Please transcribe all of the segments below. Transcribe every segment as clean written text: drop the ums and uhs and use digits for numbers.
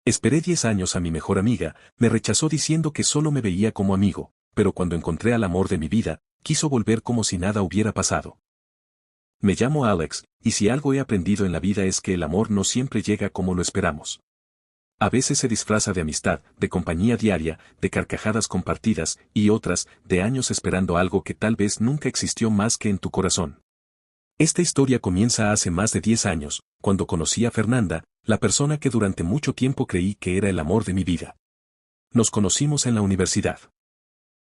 Esperé 10 años a mi mejor amiga, me rechazó diciendo que solo me veía como amigo, pero cuando encontré al amor de mi vida, quiso volver como si nada hubiera pasado. Me llamo Alex, y si algo he aprendido en la vida es que el amor no siempre llega como lo esperamos. A veces se disfraza de amistad, de compañía diaria, de carcajadas compartidas, y otras, de años esperando algo que tal vez nunca existió más que en tu corazón. Esta historia comienza hace más de 10 años, cuando conocí a Fernanda, la persona que durante mucho tiempo creí que era el amor de mi vida. Nos conocimos en la universidad.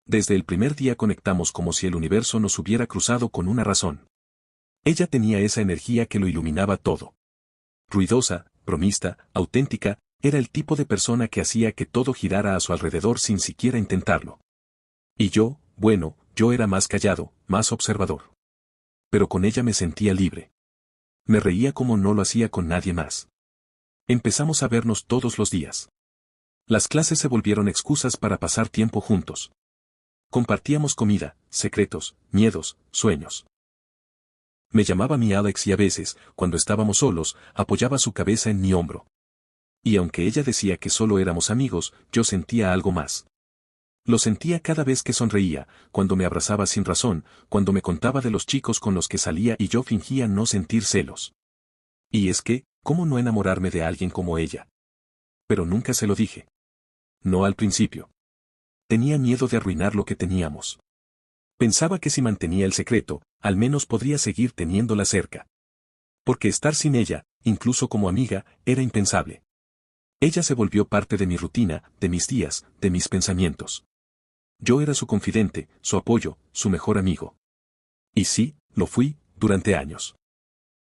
Desde el primer día conectamos como si el universo nos hubiera cruzado con una razón. Ella tenía esa energía que lo iluminaba todo. Ruidosa, bromista, auténtica, era el tipo de persona que hacía que todo girara a su alrededor sin siquiera intentarlo. Y yo, bueno, yo era más callado, más observador. Pero con ella me sentía libre. Me reía como no lo hacía con nadie más. Empezamos a vernos todos los días. Las clases se volvieron excusas para pasar tiempo juntos. Compartíamos comida, secretos, miedos, sueños. Me llamaba mi Alex y a veces, cuando estábamos solos, apoyaba su cabeza en mi hombro. Y aunque ella decía que solo éramos amigos, yo sentía algo más. Lo sentía cada vez que sonreía, cuando me abrazaba sin razón, cuando me contaba de los chicos con los que salía y yo fingía no sentir celos. Y es que, ¿cómo no enamorarme de alguien como ella? Pero nunca se lo dije. No al principio. Tenía miedo de arruinar lo que teníamos. Pensaba que si mantenía el secreto, al menos podría seguir teniéndola cerca. Porque estar sin ella, incluso como amiga, era impensable. Ella se volvió parte de mi rutina, de mis días, de mis pensamientos. Yo era su confidente, su apoyo, su mejor amigo. Y sí, lo fui, durante años.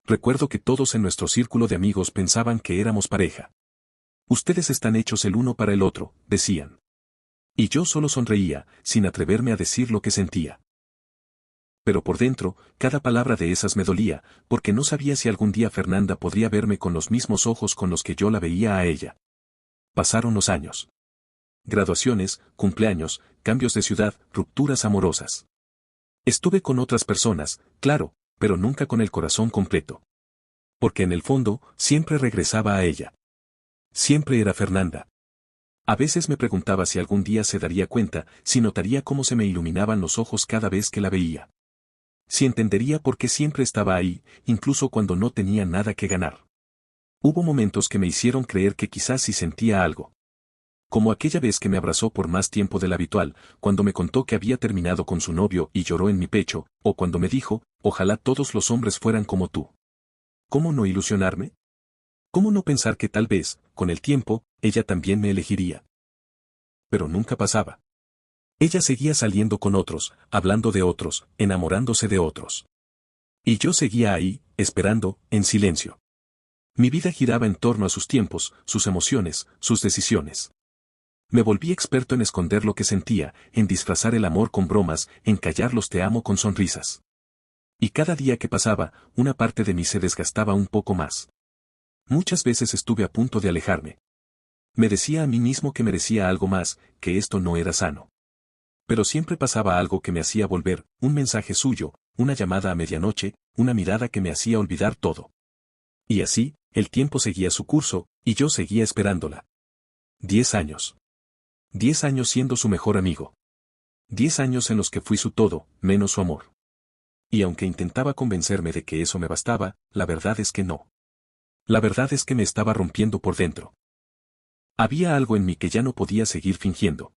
Recuerdo que todos en nuestro círculo de amigos pensaban que éramos pareja. Ustedes están hechos el uno para el otro, decían. Y yo solo sonreía, sin atreverme a decir lo que sentía. Pero por dentro, cada palabra de esas me dolía, porque no sabía si algún día Fernanda podría verme con los mismos ojos con los que yo la veía a ella. Pasaron los años. Graduaciones, cumpleaños, cambios de ciudad, rupturas amorosas. Estuve con otras personas, claro, pero nunca con el corazón completo. Porque en el fondo, siempre regresaba a ella. Siempre era Fernanda. A veces me preguntaba si algún día se daría cuenta, si notaría cómo se me iluminaban los ojos cada vez que la veía. Si entendería por qué siempre estaba ahí, incluso cuando no tenía nada que ganar. Hubo momentos que me hicieron creer que quizás sí sentía algo. Como aquella vez que me abrazó por más tiempo del habitual, cuando me contó que había terminado con su novio y lloró en mi pecho, o cuando me dijo, ojalá todos los hombres fueran como tú. ¿Cómo no ilusionarme? ¿Cómo no pensar que tal vez, con el tiempo, ella también me elegiría? Pero nunca pasaba. Ella seguía saliendo con otros, hablando de otros, enamorándose de otros. Y yo seguía ahí, esperando, en silencio. Mi vida giraba en torno a sus tiempos, sus emociones, sus decisiones. Me volví experto en esconder lo que sentía, en disfrazar el amor con bromas, en callar los te amo con sonrisas. Y cada día que pasaba, una parte de mí se desgastaba un poco más. Muchas veces estuve a punto de alejarme. Me decía a mí mismo que merecía algo más, que esto no era sano. Pero siempre pasaba algo que me hacía volver, un mensaje suyo, una llamada a medianoche, una mirada que me hacía olvidar todo. Y así, el tiempo seguía su curso, y yo seguía esperándola. 10 años. 10 años siendo su mejor amigo. 10 años en los que fui su todo, menos su amor. Y aunque intentaba convencerme de que eso me bastaba, la verdad es que no. La verdad es que me estaba rompiendo por dentro. Había algo en mí que ya no podía seguir fingiendo.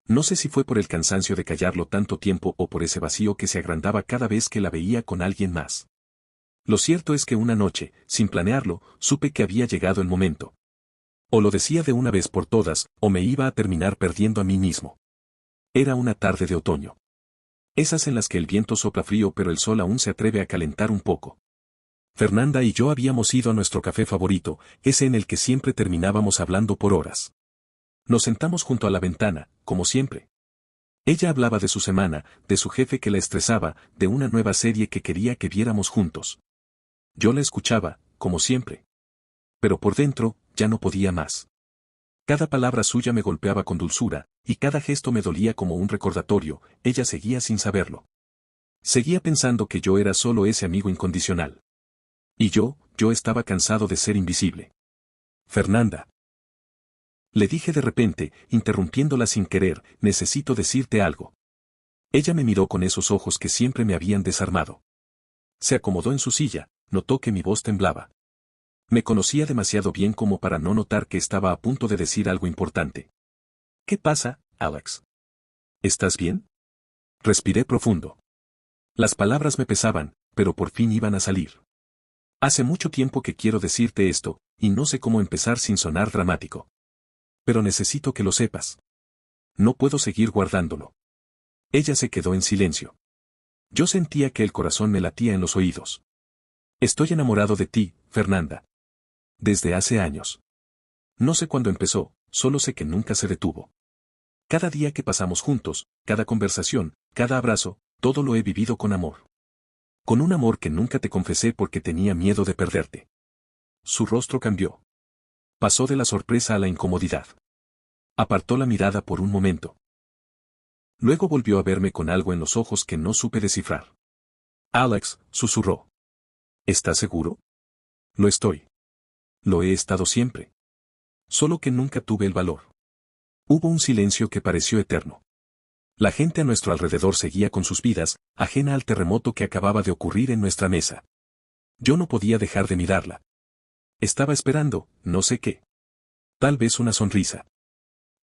No sé si fue por el cansancio de callarlo tanto tiempo o por ese vacío que se agrandaba cada vez que la veía con alguien más. Lo cierto es que una noche, sin planearlo, supe que había llegado el momento. O lo decía de una vez por todas, o me iba a terminar perdiendo a mí mismo. Era una tarde de otoño. Esas en las que el viento sopla frío pero el sol aún se atreve a calentar un poco. Fernanda y yo habíamos ido a nuestro café favorito, ese en el que siempre terminábamos hablando por horas. Nos sentamos junto a la ventana, como siempre. Ella hablaba de su semana, de su jefe que la estresaba, de una nueva serie que quería que viéramos juntos. Yo la escuchaba, como siempre. Pero por dentro, ya no podía más. Cada palabra suya me golpeaba con dulzura, y cada gesto me dolía como un recordatorio, ella seguía sin saberlo. Seguía pensando que yo era solo ese amigo incondicional. Y yo estaba cansado de ser invisible. Fernanda. Le dije de repente, interrumpiéndola sin querer, necesito decirte algo. Ella me miró con esos ojos que siempre me habían desarmado. Se acomodó en su silla, notó que mi voz temblaba. Me conocía demasiado bien como para no notar que estaba a punto de decir algo importante. ¿Qué pasa, Alex? ¿Estás bien? Respiré profundo. Las palabras me pesaban, pero por fin iban a salir. Hace mucho tiempo que quiero decirte esto, y no sé cómo empezar sin sonar dramático. Pero necesito que lo sepas. No puedo seguir guardándolo. Ella se quedó en silencio. Yo sentía que el corazón me latía en los oídos. Estoy enamorado de ti, Fernanda. Desde hace años. No sé cuándo empezó, solo sé que nunca se detuvo. Cada día que pasamos juntos, cada conversación, cada abrazo, todo lo he vivido con amor. Con un amor que nunca te confesé porque tenía miedo de perderte. Su rostro cambió. Pasó de la sorpresa a la incomodidad. Apartó la mirada por un momento. Luego volvió a verme con algo en los ojos que no supe descifrar. Alex, susurró. ¿Estás seguro? Lo estoy. Lo he estado siempre. Solo que nunca tuve el valor. Hubo un silencio que pareció eterno. La gente a nuestro alrededor seguía con sus vidas, ajena al terremoto que acababa de ocurrir en nuestra mesa. Yo no podía dejar de mirarla. Estaba esperando, no sé qué. Tal vez una sonrisa.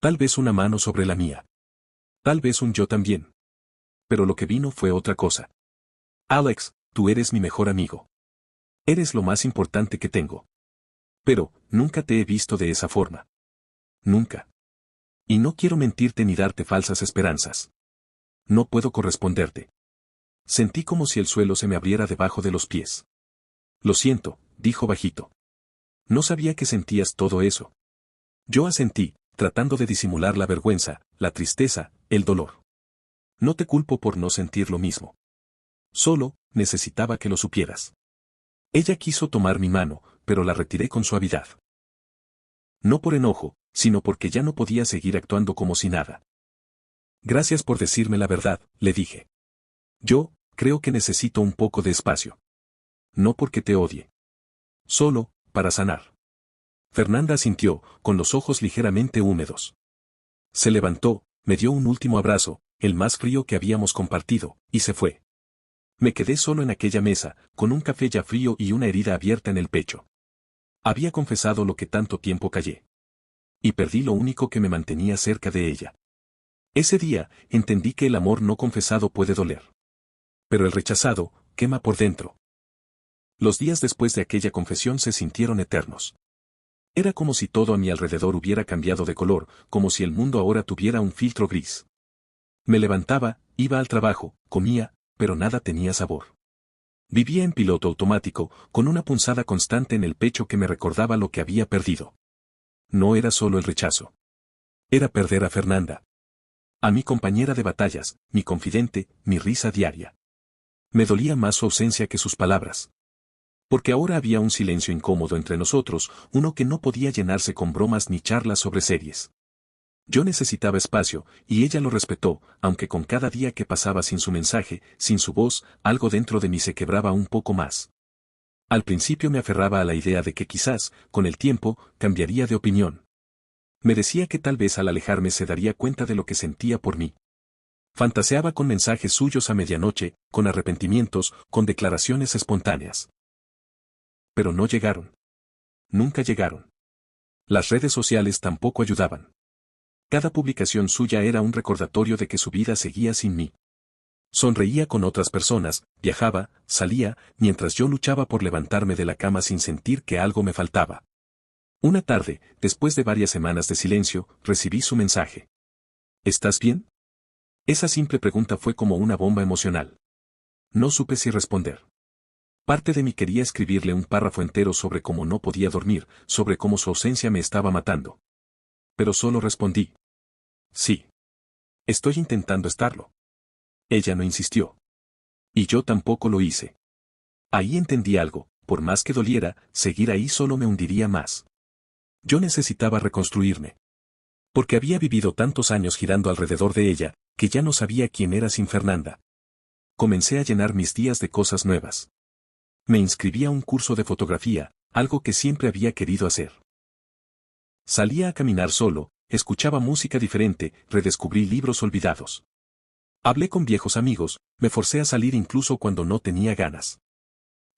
Tal vez una mano sobre la mía. Tal vez un yo también. Pero lo que vino fue otra cosa. Alex, tú eres mi mejor amigo. Eres lo más importante que tengo. Pero, nunca te he visto de esa forma. Nunca. Y no quiero mentirte ni darte falsas esperanzas. No puedo corresponderte. Sentí como si el suelo se me abriera debajo de los pies. Lo siento, dijo bajito. No sabía que sentías todo eso. Yo asentí, tratando de disimular la vergüenza, la tristeza, el dolor. No te culpo por no sentir lo mismo. Solo, necesitaba que lo supieras. Ella quiso tomar mi mano, pero la retiré con suavidad. No por enojo, sino porque ya no podía seguir actuando como si nada. Gracias por decirme la verdad, le dije. Yo, creo que necesito un poco de espacio. No porque te odie. Solo, para sanar. Fernanda asintió, con los ojos ligeramente húmedos. Se levantó, me dio un último abrazo, el más frío que habíamos compartido, y se fue. Me quedé solo en aquella mesa, con un café ya frío y una herida abierta en el pecho. Había confesado lo que tanto tiempo callé. Y perdí lo único que me mantenía cerca de ella. Ese día, entendí que el amor no confesado puede doler. Pero el rechazado, quema por dentro. Los días después de aquella confesión se sintieron eternos. Era como si todo a mi alrededor hubiera cambiado de color, como si el mundo ahora tuviera un filtro gris. Me levantaba, iba al trabajo, comía, pero nada tenía sabor. Vivía en piloto automático, con una punzada constante en el pecho que me recordaba lo que había perdido. No era solo el rechazo. Era perder a Fernanda. A mi compañera de batallas, mi confidente, mi risa diaria. Me dolía más su ausencia que sus palabras. Porque ahora había un silencio incómodo entre nosotros, uno que no podía llenarse con bromas ni charlas sobre series. Yo necesitaba espacio, y ella lo respetó, aunque con cada día que pasaba sin su mensaje, sin su voz, algo dentro de mí se quebraba un poco más. Al principio me aferraba a la idea de que quizás, con el tiempo, cambiaría de opinión. Me decía que tal vez al alejarme se daría cuenta de lo que sentía por mí. Fantaseaba con mensajes suyos a medianoche, con arrepentimientos, con declaraciones espontáneas. Pero no llegaron. Nunca llegaron. Las redes sociales tampoco ayudaban. Cada publicación suya era un recordatorio de que su vida seguía sin mí. Sonreía con otras personas, viajaba, salía, mientras yo luchaba por levantarme de la cama sin sentir que algo me faltaba. Una tarde, después de varias semanas de silencio, recibí su mensaje. ¿Estás bien? Esa simple pregunta fue como una bomba emocional. No supe si responder. Parte de mí quería escribirle un párrafo entero sobre cómo no podía dormir, sobre cómo su ausencia me estaba matando. Pero solo respondí. Sí. Estoy intentando estarlo. Ella no insistió. Y yo tampoco lo hice. Ahí entendí algo, por más que doliera, seguir ahí solo me hundiría más. Yo necesitaba reconstruirme. Porque había vivido tantos años girando alrededor de ella, que ya no sabía quién era sin Fernanda. Comencé a llenar mis días de cosas nuevas. Me inscribí a un curso de fotografía, algo que siempre había querido hacer. Salía a caminar solo, escuchaba música diferente, redescubrí libros olvidados. Hablé con viejos amigos, me forcé a salir incluso cuando no tenía ganas.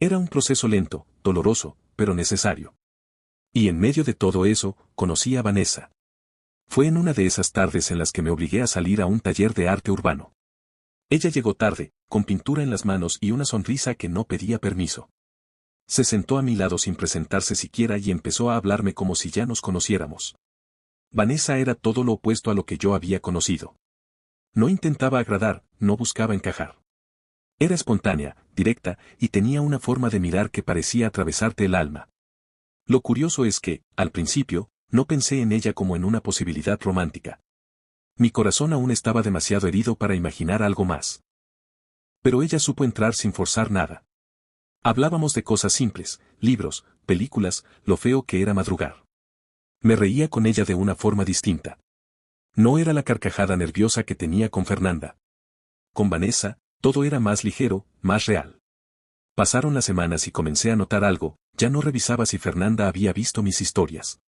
Era un proceso lento, doloroso, pero necesario. Y en medio de todo eso, conocí a Vanessa. Fue en una de esas tardes en las que me obligué a salir a un taller de arte urbano. Ella llegó tarde, con pintura en las manos y una sonrisa que no pedía permiso. Se sentó a mi lado sin presentarse siquiera y empezó a hablarme como si ya nos conociéramos. Vanessa era todo lo opuesto a lo que yo había conocido. No intentaba agradar, no buscaba encajar. Era espontánea, directa, y tenía una forma de mirar que parecía atravesarte el alma. Lo curioso es que, al principio, no pensé en ella como en una posibilidad romántica. Mi corazón aún estaba demasiado herido para imaginar algo más. Pero ella supo entrar sin forzar nada. Hablábamos de cosas simples, libros, películas, lo feo que era madrugar. Me reía con ella de una forma distinta. No era la carcajada nerviosa que tenía con Fernanda. Con Vanessa, todo era más ligero, más real. Pasaron las semanas y comencé a notar algo, ya no revisaba si Fernanda había visto mis historias.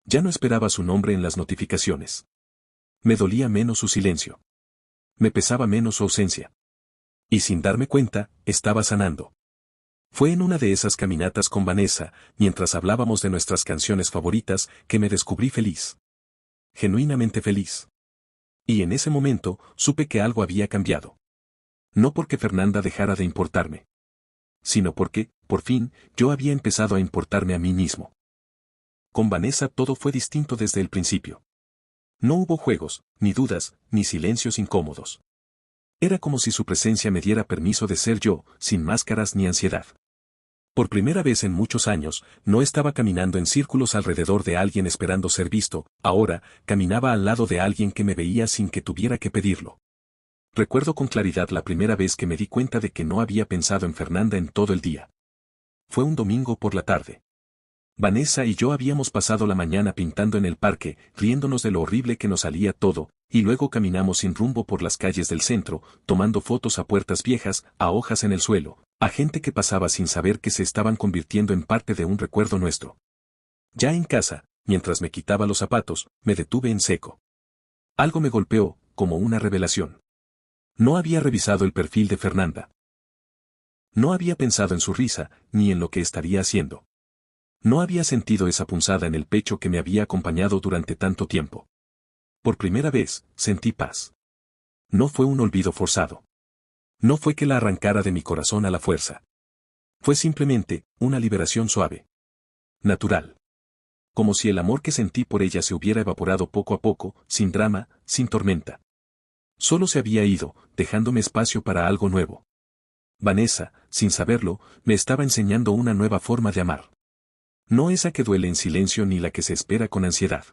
Ya no esperaba su nombre en las notificaciones. Me dolía menos su silencio. Me pesaba menos su ausencia. Y sin darme cuenta, estaba sanando. Fue en una de esas caminatas con Vanessa, mientras hablábamos de nuestras canciones favoritas, que me descubrí feliz. Genuinamente feliz. Y en ese momento, supe que algo había cambiado. No porque Fernanda dejara de importarme, sino porque, por fin, yo había empezado a importarme a mí mismo. Con Vanessa todo fue distinto desde el principio. No hubo juegos, ni dudas, ni silencios incómodos. Era como si su presencia me diera permiso de ser yo, sin máscaras ni ansiedad. Por primera vez en muchos años, no estaba caminando en círculos alrededor de alguien esperando ser visto, ahora, caminaba al lado de alguien que me veía sin que tuviera que pedirlo. Recuerdo con claridad la primera vez que me di cuenta de que no había pensado en Fernanda en todo el día. Fue un domingo por la tarde. Vanessa y yo habíamos pasado la mañana pintando en el parque, riéndonos de lo horrible que nos salía todo, y luego caminamos sin rumbo por las calles del centro, tomando fotos a puertas viejas, a hojas en el suelo, a gente que pasaba sin saber que se estaban convirtiendo en parte de un recuerdo nuestro. Ya en casa, mientras me quitaba los zapatos, me detuve en seco. Algo me golpeó, como una revelación. No había revisado el perfil de Fernanda. No había pensado en su risa, ni en lo que estaría haciendo. No había sentido esa punzada en el pecho que me había acompañado durante tanto tiempo. Por primera vez, sentí paz. No fue un olvido forzado. No fue que la arrancara de mi corazón a la fuerza. Fue simplemente, una liberación suave. Natural. Como si el amor que sentí por ella se hubiera evaporado poco a poco, sin drama, sin tormenta. Solo se había ido, dejándome espacio para algo nuevo. Vanessa, sin saberlo, me estaba enseñando una nueva forma de amar. No esa que duele en silencio ni la que se espera con ansiedad,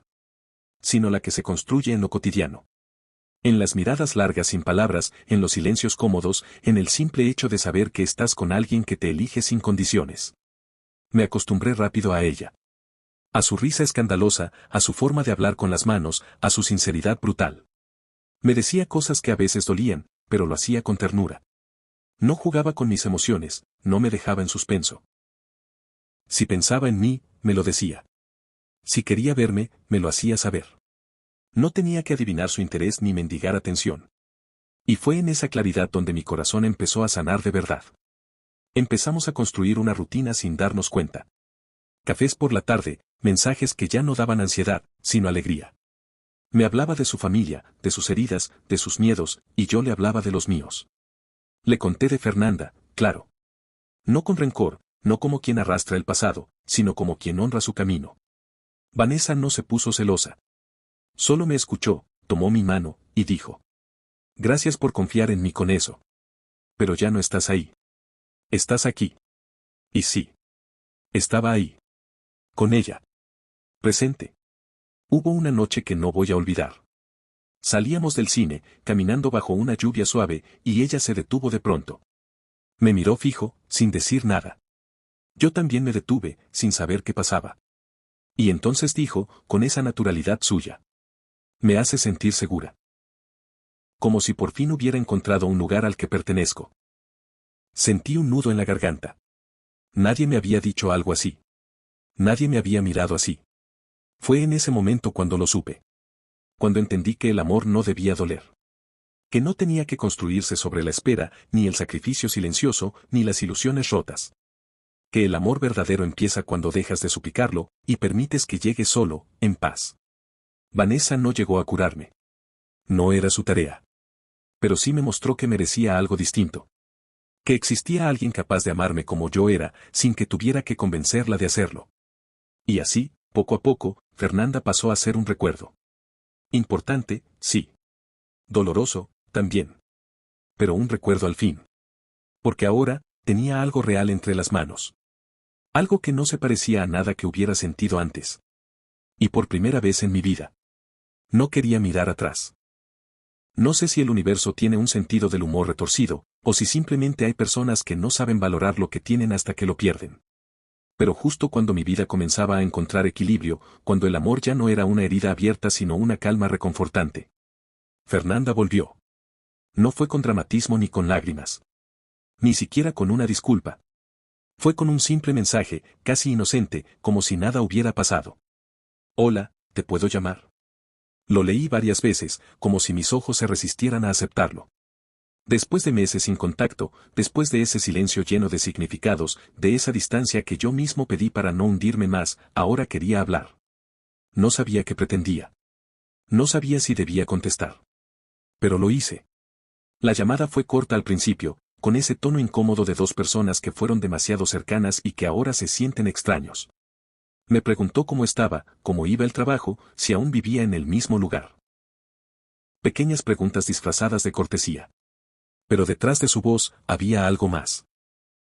sino la que se construye en lo cotidiano. En las miradas largas sin palabras, en los silencios cómodos, en el simple hecho de saber que estás con alguien que te elige sin condiciones. Me acostumbré rápido a ella. A su risa escandalosa, a su forma de hablar con las manos, a su sinceridad brutal. Me decía cosas que a veces dolían, pero lo hacía con ternura. No jugaba con mis emociones, no me dejaba en suspenso. Si pensaba en mí, me lo decía. Si quería verme, me lo hacía saber. No tenía que adivinar su interés ni mendigar atención. Y fue en esa claridad donde mi corazón empezó a sanar de verdad. Empezamos a construir una rutina sin darnos cuenta. Cafés por la tarde, mensajes que ya no daban ansiedad, sino alegría. Me hablaba de su familia, de sus heridas, de sus miedos, y yo le hablaba de los míos. Le conté de Fernanda, claro. No con rencor, no como quien arrastra el pasado, sino como quien honra su camino. Vanessa no se puso celosa. Solo me escuchó, tomó mi mano, y dijo: gracias por confiar en mí con eso. Pero ya no estás ahí. Estás aquí. Y sí. Estaba ahí. Con ella. Presente. Hubo una noche que no voy a olvidar. Salíamos del cine, caminando bajo una lluvia suave, y ella se detuvo de pronto. Me miró fijo, sin decir nada. Yo también me detuve, sin saber qué pasaba. Y entonces dijo, con esa naturalidad suya: me hace sentir segura. Como si por fin hubiera encontrado un lugar al que pertenezco. Sentí un nudo en la garganta. Nadie me había dicho algo así. Nadie me había mirado así. Fue en ese momento cuando lo supe. Cuando entendí que el amor no debía doler. Que no tenía que construirse sobre la espera, ni el sacrificio silencioso, ni las ilusiones rotas. Que el amor verdadero empieza cuando dejas de suplicarlo, y permites que llegue solo, en paz. Vanessa no llegó a curarme. No era su tarea. Pero sí me mostró que merecía algo distinto. Que existía alguien capaz de amarme como yo era, sin que tuviera que convencerla de hacerlo. Y así, poco a poco, Fernanda pasó a ser un recuerdo. Importante, sí. Doloroso, también. Pero un recuerdo al fin. Porque ahora, tenía algo real entre las manos. Algo que no se parecía a nada que hubiera sentido antes. Y por primera vez en mi vida. No quería mirar atrás. No sé si el universo tiene un sentido del humor retorcido, o si simplemente hay personas que no saben valorar lo que tienen hasta que lo pierden. Pero justo cuando mi vida comenzaba a encontrar equilibrio, cuando el amor ya no era una herida abierta sino una calma reconfortante. Fernanda volvió. No fue con dramatismo ni con lágrimas. Ni siquiera con una disculpa. Fue con un simple mensaje, casi inocente, como si nada hubiera pasado. Hola, ¿te puedo llamar? Lo leí varias veces, como si mis ojos se resistieran a aceptarlo. Después de meses sin contacto, después de ese silencio lleno de significados, de esa distancia que yo mismo pedí para no hundirme más, ahora quería hablar. No sabía qué pretendía. No sabía si debía contestar. Pero lo hice. La llamada fue corta al principio, con ese tono incómodo de dos personas que fueron demasiado cercanas y que ahora se sienten extraños. Me preguntó cómo estaba, cómo iba el trabajo, si aún vivía en el mismo lugar. Pequeñas preguntas disfrazadas de cortesía. Pero detrás de su voz había algo más.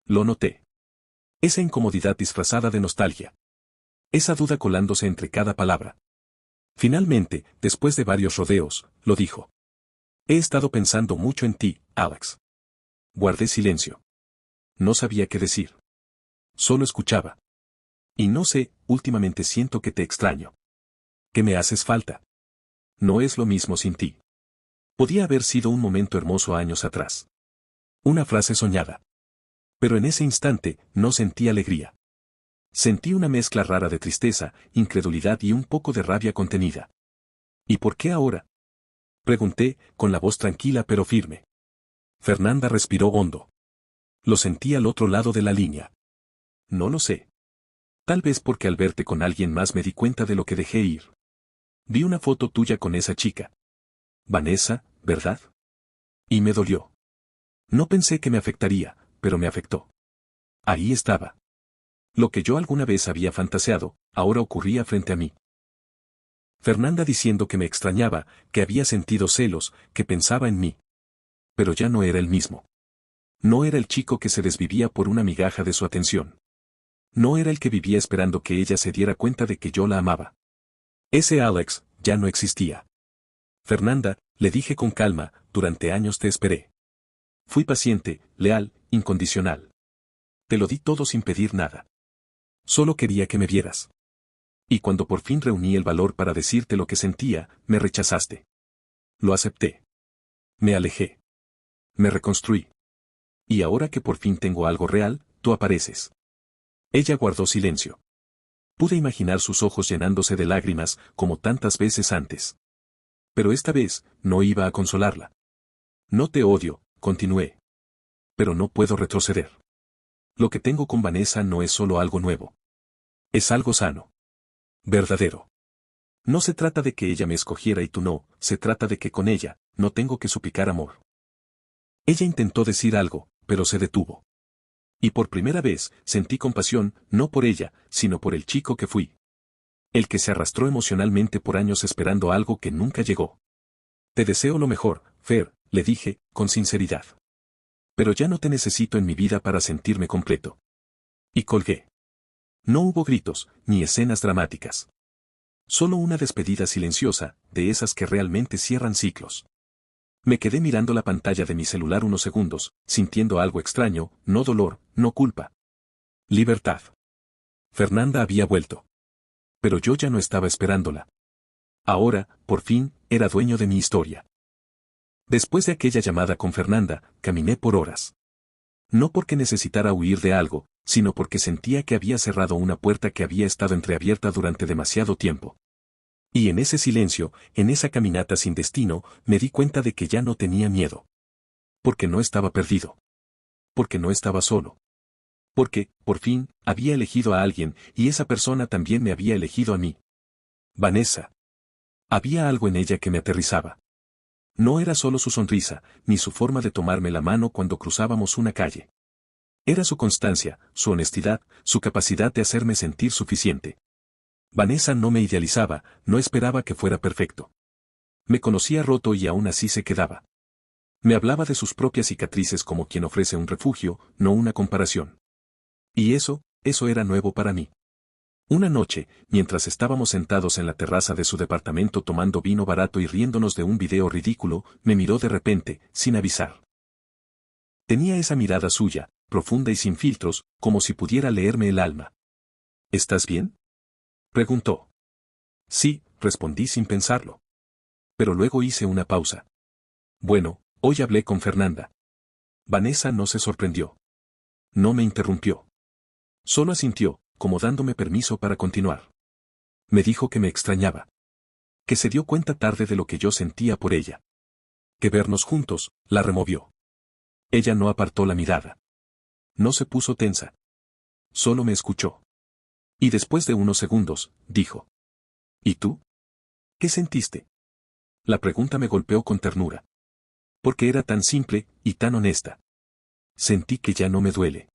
Lo noté. Esa incomodidad disfrazada de nostalgia. Esa duda colándose entre cada palabra. Finalmente, después de varios rodeos, lo dijo. He estado pensando mucho en ti, Alex. Guardé silencio. No sabía qué decir. Solo escuchaba. Y no sé, últimamente siento que te extraño. Que me haces falta. No es lo mismo sin ti. Podía haber sido un momento hermoso años atrás. Una frase soñada. Pero en ese instante, no sentí alegría. Sentí una mezcla rara de tristeza, incredulidad y un poco de rabia contenida. ¿Y por qué ahora? Pregunté, con la voz tranquila pero firme. Fernanda respiró hondo. Lo sentí al otro lado de la línea. No lo sé. Tal vez porque al verte con alguien más me di cuenta de lo que dejé ir. Vi una foto tuya con esa chica. Vanessa, ¿verdad? Y me dolió. No pensé que me afectaría, pero me afectó. Ahí estaba. Lo que yo alguna vez había fantaseado, ahora ocurría frente a mí. Fernanda diciendo que me extrañaba, que había sentido celos, que pensaba en mí. Pero ya no era el mismo. No era el chico que se desvivía por una migaja de su atención. No era el que vivía esperando que ella se diera cuenta de que yo la amaba. Ese Alex, ya no existía. Fernanda, le dije con calma, durante años te esperé. Fui paciente, leal, incondicional. Te lo di todo sin pedir nada. Solo quería que me vieras. Y cuando por fin reuní el valor para decirte lo que sentía, me rechazaste. Lo acepté. Me alejé. Me reconstruí. Y ahora que por fin tengo algo real, tú apareces. Ella guardó silencio. Pude imaginar sus ojos llenándose de lágrimas, como tantas veces antes. Pero esta vez, no iba a consolarla. No te odio, continué. Pero no puedo retroceder. Lo que tengo con Vanessa no es solo algo nuevo. Es algo sano. Verdadero. No se trata de que ella me escogiera y tú no, se trata de que con ella, no tengo que suplicar amor. Ella intentó decir algo, pero se detuvo. Y por primera vez, sentí compasión, no por ella, sino por el chico que fui. El que se arrastró emocionalmente por años esperando algo que nunca llegó. Te deseo lo mejor, Fer, le dije, con sinceridad. Pero ya no te necesito en mi vida para sentirme completo. Y colgué. No hubo gritos, ni escenas dramáticas. Solo una despedida silenciosa, de esas que realmente cierran ciclos. Me quedé mirando la pantalla de mi celular unos segundos, sintiendo algo extraño, no dolor, no culpa. Libertad. Fernanda había vuelto. Pero yo ya no estaba esperándola. Ahora, por fin, era dueño de mi historia. Después de aquella llamada con Fernanda, caminé por horas. No porque necesitara huir de algo, sino porque sentía que había cerrado una puerta que había estado entreabierta durante demasiado tiempo. Y en ese silencio, en esa caminata sin destino, me di cuenta de que ya no tenía miedo. Porque no estaba perdido. Porque no estaba solo. Porque, por fin, había elegido a alguien, y esa persona también me había elegido a mí. Vanessa. Había algo en ella que me aterrizaba. No era solo su sonrisa, ni su forma de tomarme la mano cuando cruzábamos una calle. Era su constancia, su honestidad, su capacidad de hacerme sentir suficiente. Vanessa no me idealizaba, no esperaba que fuera perfecto. Me conocía roto y aún así se quedaba. Me hablaba de sus propias cicatrices como quien ofrece un refugio, no una comparación. Y eso era nuevo para mí. Una noche, mientras estábamos sentados en la terraza de su departamento tomando vino barato y riéndonos de un video ridículo, me miró de repente, sin avisar. Tenía esa mirada suya, profunda y sin filtros, como si pudiera leerme el alma. ¿Estás bien?, preguntó. Sí, respondí sin pensarlo. Pero luego hice una pausa. Bueno, hoy hablé con Fernanda. Vanessa no se sorprendió. No me interrumpió. Solo asintió, como dándome permiso para continuar. Me dijo que me extrañaba. Que se dio cuenta tarde de lo que yo sentía por ella. Que vernos juntos, la removió. Ella no apartó la mirada. No se puso tensa. Solo me escuchó. Y después de unos segundos, dijo. ¿Y tú? ¿Qué sentiste? La pregunta me golpeó con ternura. Porque era tan simple, y tan honesta. Sentí que ya no me duele.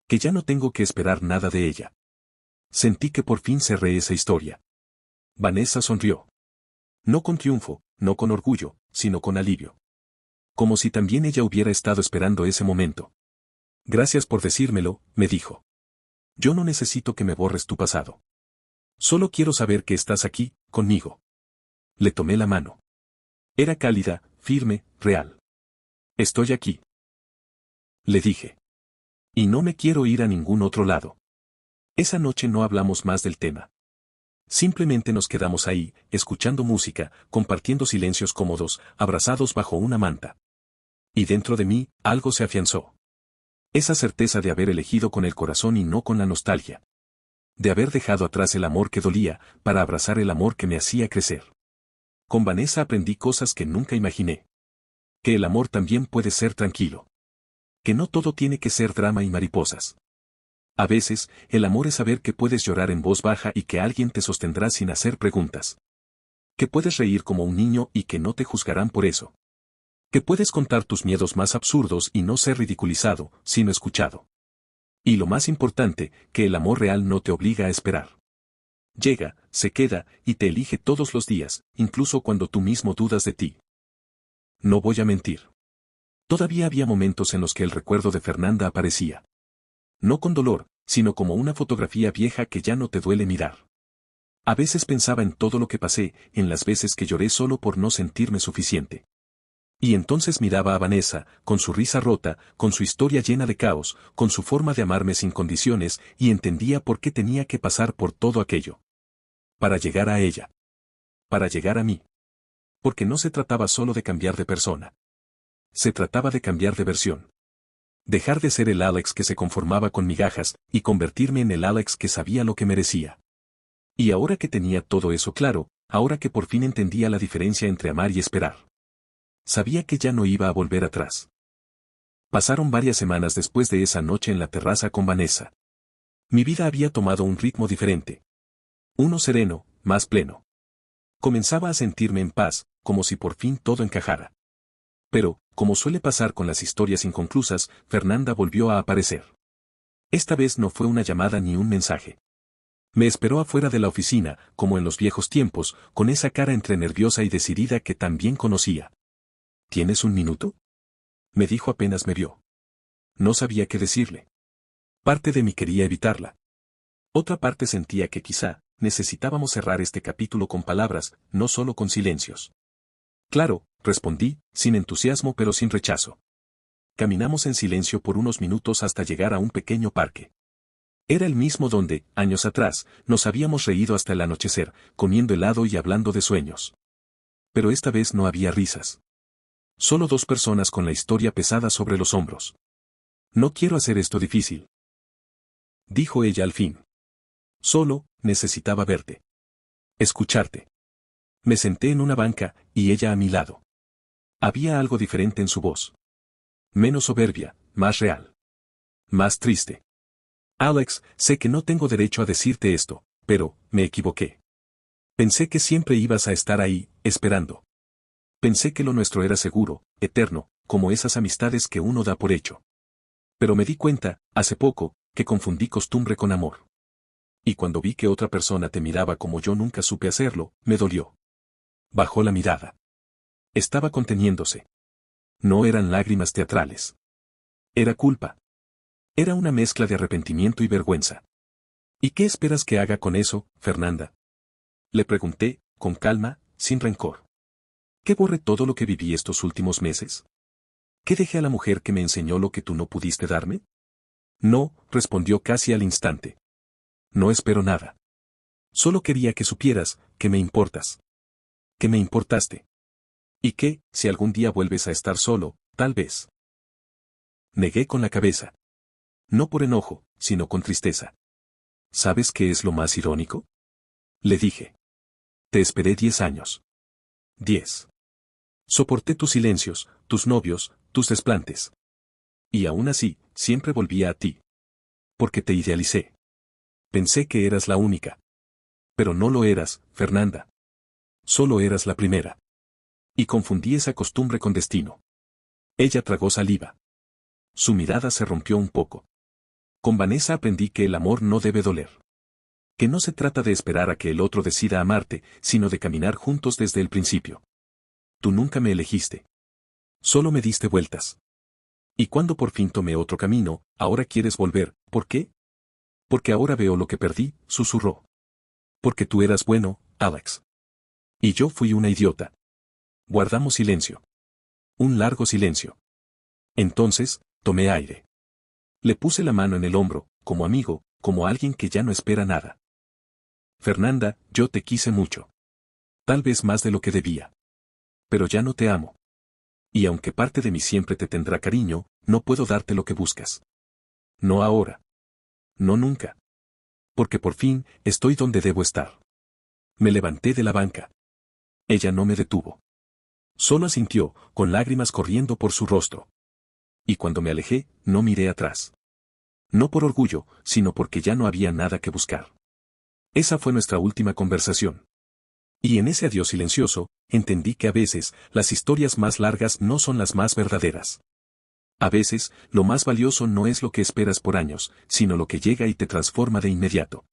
Que ya no tengo que esperar nada de ella. Sentí que por fin cerré esa historia. Vanessa sonrió. No con triunfo, no con orgullo, sino con alivio. Como si también ella hubiera estado esperando ese momento. Gracias por decírmelo, me dijo. Yo no necesito que me borres tu pasado. Solo quiero saber que estás aquí, conmigo. Le tomé la mano. Era cálida, firme, real. Estoy aquí. Le dije. Y no me quiero ir a ningún otro lado. Esa noche no hablamos más del tema. Simplemente nos quedamos ahí, escuchando música, compartiendo silencios cómodos, abrazados bajo una manta. Y dentro de mí, algo se afianzó. Esa certeza de haber elegido con el corazón y no con la nostalgia. De haber dejado atrás el amor que dolía, para abrazar el amor que me hacía crecer. Con Vanessa aprendí cosas que nunca imaginé. Que el amor también puede ser tranquilo. Que no todo tiene que ser drama y mariposas. A veces, el amor es saber que puedes llorar en voz baja y que alguien te sostendrá sin hacer preguntas. Que puedes reír como un niño y que no te juzgarán por eso. Que puedes contar tus miedos más absurdos y no ser ridiculizado, sino escuchado. Y lo más importante, que el amor real no te obliga a esperar. Llega, se queda, y te elige todos los días, incluso cuando tú mismo dudas de ti. No voy a mentir. Todavía había momentos en los que el recuerdo de Fernanda aparecía. No con dolor, sino como una fotografía vieja que ya no te duele mirar. A veces pensaba en todo lo que pasé, en las veces que lloré solo por no sentirme suficiente. Y entonces miraba a Vanessa, con su risa rota, con su historia llena de caos, con su forma de amarme sin condiciones, y entendía por qué tenía que pasar por todo aquello. Para llegar a ella. Para llegar a mí. Porque no se trataba solo de cambiar de persona. Se trataba de cambiar de versión. Dejar de ser el Alex que se conformaba con migajas, y convertirme en el Alex que sabía lo que merecía. Y ahora que tenía todo eso claro, ahora que por fin entendía la diferencia entre amar y esperar. Sabía que ya no iba a volver atrás. Pasaron varias semanas después de esa noche en la terraza con Vanessa. Mi vida había tomado un ritmo diferente. Uno sereno, más pleno. Comenzaba a sentirme en paz, como si por fin todo encajara. Pero, como suele pasar con las historias inconclusas, Fernanda volvió a aparecer. Esta vez no fue una llamada ni un mensaje. Me esperó afuera de la oficina, como en los viejos tiempos, con esa cara entre nerviosa y decidida que tan bien conocía. ¿Tienes un minuto?, me dijo apenas me vio. No sabía qué decirle. Parte de mí quería evitarla. Otra parte sentía que quizá necesitábamos cerrar este capítulo con palabras, no solo con silencios. Claro, respondí, sin entusiasmo pero sin rechazo. Caminamos en silencio por unos minutos hasta llegar a un pequeño parque. Era el mismo donde, años atrás, nos habíamos reído hasta el anochecer, comiendo helado y hablando de sueños. Pero esta vez no había risas. Solo dos personas con la historia pesada sobre los hombros. No quiero hacer esto difícil. dijo ella al fin. Solo, necesitaba verte. Escucharte. Me senté en una banca, y ella a mi lado. Había algo diferente en su voz. Menos soberbia, más real. Más triste. Alex, sé que no tengo derecho a decirte esto, pero, me equivoqué. Pensé que siempre ibas a estar ahí, esperando. Pensé que lo nuestro era seguro, eterno, como esas amistades que uno da por hecho. Pero me di cuenta, hace poco, que confundí costumbre con amor. Y cuando vi que otra persona te miraba como yo nunca supe hacerlo, me dolió. Bajó la mirada. Estaba conteniéndose. No eran lágrimas teatrales. Era culpa. Era una mezcla de arrepentimiento y vergüenza. ¿Y qué esperas que haga con eso, Fernanda? Le pregunté, con calma, sin rencor. ¿Que borre todo lo que viví estos últimos meses? ¿Que deje a la mujer que me enseñó lo que tú no pudiste darme? No, respondió casi al instante. No espero nada. Solo quería que supieras que me importas. Que me importaste. Y que, si algún día vuelves a estar solo, tal vez. Negué con la cabeza. No por enojo, sino con tristeza. ¿Sabes qué es lo más irónico? Le dije. Te esperé 10 años. 10. Soporté tus silencios, tus novios, tus desplantes. Y aún así, siempre volvía a ti. Porque te idealicé. Pensé que eras la única. Pero no lo eras, Fernanda. Solo eras la primera. Y confundí esa costumbre con destino. Ella tragó saliva. Su mirada se rompió un poco. Con Vanessa aprendí que el amor no debe doler. Que no se trata de esperar a que el otro decida amarte, sino de caminar juntos desde el principio. Tú nunca me elegiste. Solo me diste vueltas. Y cuando por fin tomé otro camino, ahora quieres volver, ¿por qué? Porque ahora veo lo que perdí, susurró. Porque tú eras bueno, Alex. Y yo fui una idiota. Guardamos silencio. Un largo silencio. Entonces, tomé aire. Le puse la mano en el hombro, como amigo, como alguien que ya no espera nada. Fernanda, yo te quise mucho. Tal vez más de lo que debía. Pero ya no te amo. Y aunque parte de mí siempre te tendrá cariño, no puedo darte lo que buscas. No ahora. No nunca. Porque por fin, estoy donde debo estar. Me levanté de la banca. Ella no me detuvo. Solo asintió, con lágrimas corriendo por su rostro. Y cuando me alejé, no miré atrás. No por orgullo, sino porque ya no había nada que buscar. Esa fue nuestra última conversación. Y en ese adiós silencioso, entendí que a veces, las historias más largas no son las más verdaderas. A veces, lo más valioso no es lo que esperas por años, sino lo que llega y te transforma de inmediato.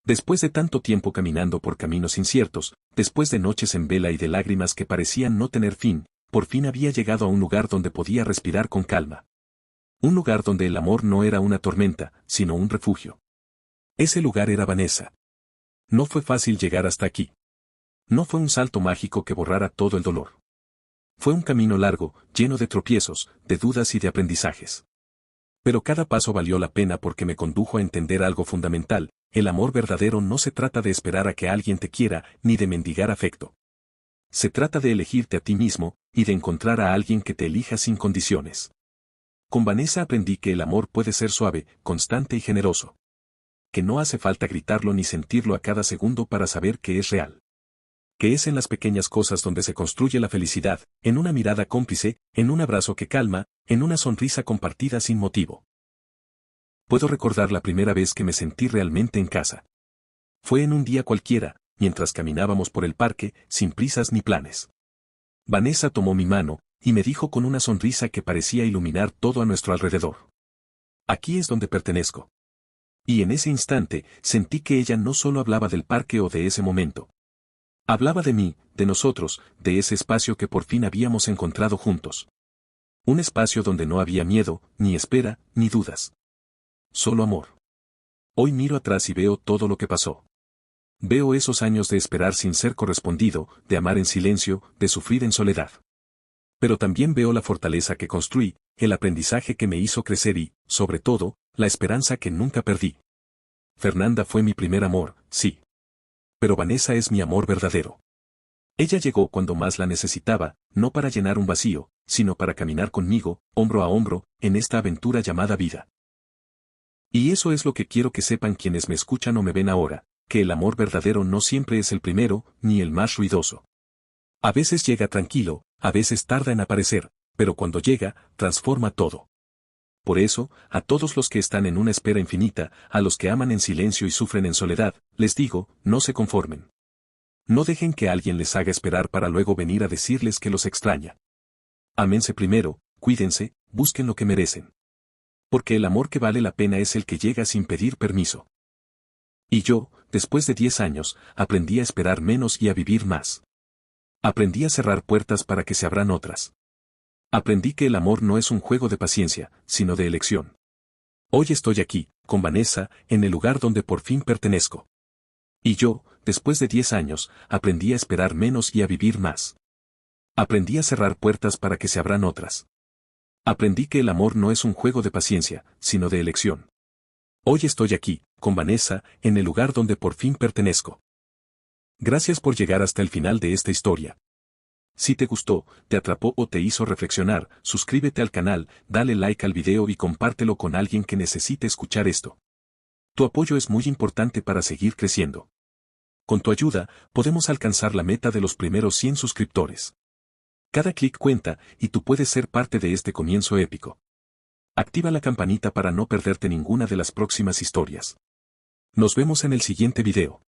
Después de tanto tiempo caminando por caminos inciertos, después de noches en vela y de lágrimas que parecían no tener fin, por fin había llegado a un lugar donde podía respirar con calma. Un lugar donde el amor no era una tormenta, sino un refugio. Ese lugar era Vanessa. No fue fácil llegar hasta aquí. No fue un salto mágico que borrara todo el dolor. Fue un camino largo, lleno de tropiezos, de dudas y de aprendizajes. Pero cada paso valió la pena porque me condujo a entender algo fundamental: el amor verdadero no se trata de esperar a que alguien te quiera, ni de mendigar afecto. Se trata de elegirte a ti mismo, y de encontrar a alguien que te elija sin condiciones. Con Vanessa aprendí que el amor puede ser suave, constante y generoso. Que no hace falta gritarlo ni sentirlo a cada segundo para saber que es real. Que es en las pequeñas cosas donde se construye la felicidad, en una mirada cómplice, en un abrazo que calma, en una sonrisa compartida sin motivo. Puedo recordar la primera vez que me sentí realmente en casa. Fue en un día cualquiera, mientras caminábamos por el parque, sin prisas ni planes. Vanessa tomó mi mano, y me dijo con una sonrisa que parecía iluminar todo a nuestro alrededor: aquí es donde pertenezco. Y en ese instante, sentí que ella no solo hablaba del parque o de ese momento. Hablaba de mí, de nosotros, de ese espacio que por fin habíamos encontrado juntos. Un espacio donde no había miedo, ni espera, ni dudas. Solo amor. Hoy miro atrás y veo todo lo que pasó. Veo esos años de esperar sin ser correspondido, de amar en silencio, de sufrir en soledad. Pero también veo la fortaleza que construí, el aprendizaje que me hizo crecer y, sobre todo, la esperanza que nunca perdí. Fernanda fue mi primer amor, sí. Pero Vanessa es mi amor verdadero. Ella llegó cuando más la necesitaba, no para llenar un vacío, sino para caminar conmigo, hombro a hombro, en esta aventura llamada vida. Y eso es lo que quiero que sepan quienes me escuchan o me ven ahora, que el amor verdadero no siempre es el primero, ni el más ruidoso. A veces llega tranquilo, a veces tarda en aparecer, pero cuando llega, transforma todo. Por eso, a todos los que están en una espera infinita, a los que aman en silencio y sufren en soledad, les digo, no se conformen. No dejen que alguien les haga esperar para luego venir a decirles que los extraña. Ámense primero, cuídense, busquen lo que merecen. Porque el amor que vale la pena es el que llega sin pedir permiso. Y yo, después de 10 años, aprendí a esperar menos y a vivir más. Aprendí a cerrar puertas para que se abran otras. Aprendí que el amor no es un juego de paciencia, sino de elección. Hoy estoy aquí, con Vanessa, en el lugar donde por fin pertenezco. Y yo, después de 10 años, aprendí a esperar menos y a vivir más. Aprendí a cerrar puertas para que se abran otras. Aprendí que el amor no es un juego de paciencia, sino de elección. Hoy estoy aquí, con Vanessa, en el lugar donde por fin pertenezco. Gracias por llegar hasta el final de esta historia. Si te gustó, te atrapó o te hizo reflexionar, suscríbete al canal, dale like al video y compártelo con alguien que necesite escuchar esto. Tu apoyo es muy importante para seguir creciendo. Con tu ayuda, podemos alcanzar la meta de los primeros 100 suscriptores. Cada clic cuenta y tú puedes ser parte de este comienzo épico. Activa la campanita para no perderte ninguna de las próximas historias. Nos vemos en el siguiente video.